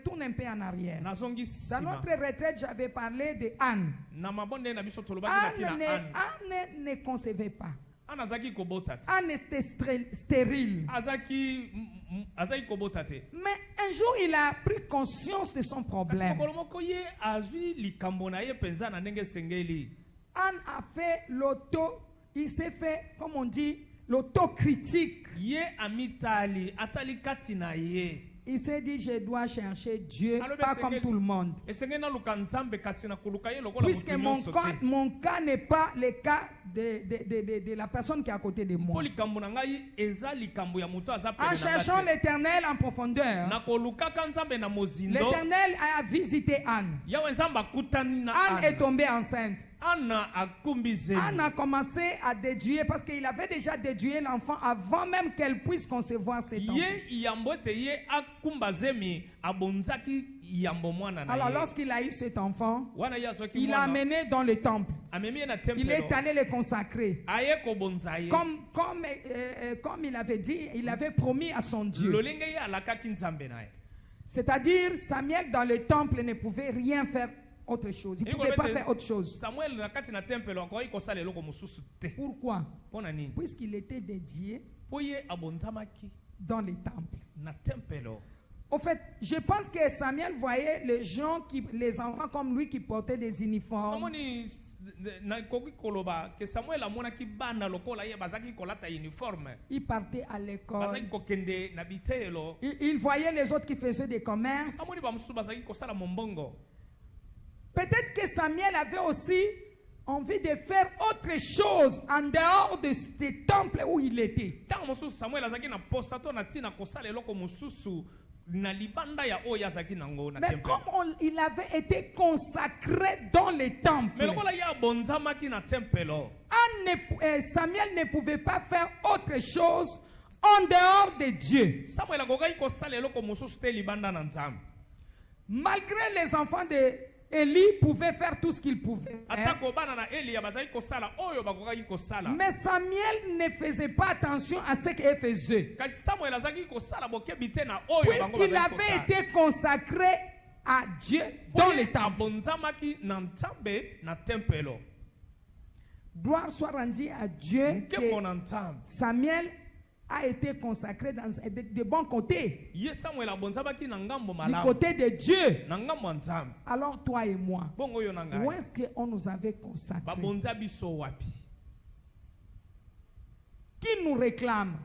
retourne un peu en arrière. Dans notre retraite, j'avais parlé de Anne. Anne ne concevait pas. Anne était stérile. Mais un jour, il a pris conscience de son problème. Anne a fait il s'est fait, comme on dit, l'autocritique. Il s'est dit, je dois chercher Dieu, pas comme tout le monde. Puisque mon cas n'est pas le cas de la personne qui est à côté de moi. En cherchant l'Éternel en profondeur, l'Éternel a visité Anne. Anne est tombée enceinte. Anne a commencé à déduire, parce qu'il avait déjà déduit l'enfant avant même qu'elle puisse concevoir cet enfant. Alors lorsqu'il a eu cet enfant, il l'a amené dans le temple. Il est allé le consacrer. Comme il avait dit, il avait promis à son Dieu. C'est-à-dire, Samuel dans le temple ne pouvait rien faire autre chose. Il ne pouvait pas faire autre chose. Pourquoi? Puisqu'il était dédié dans les temples. Au fait, je pense que Samuel voyait les enfants comme lui qui portaient des uniformes. Il partait à l'école. Il voyait les autres qui faisaient des commerces. Peut-être que Samuel avait aussi envie de faire autre chose en dehors de ce temple où il était. Mais comme il avait été consacré dans les temples, Samuel ne pouvait pas faire autre chose en dehors de Dieu. Malgré les enfants de Élie pouvaient faire tout ce qu'ils pouvaient. Mais Samuel ne faisait pas attention à ce qu'il faisait. Puisqu'il avait été consacré à Dieu dans les temples. Gloire soit rendue à Dieu que Samuel a été consacré de bon côté. Du côté de Dieu. Alors toi et moi, où est-ce qu'on nous avait consacré? Qui nous réclame?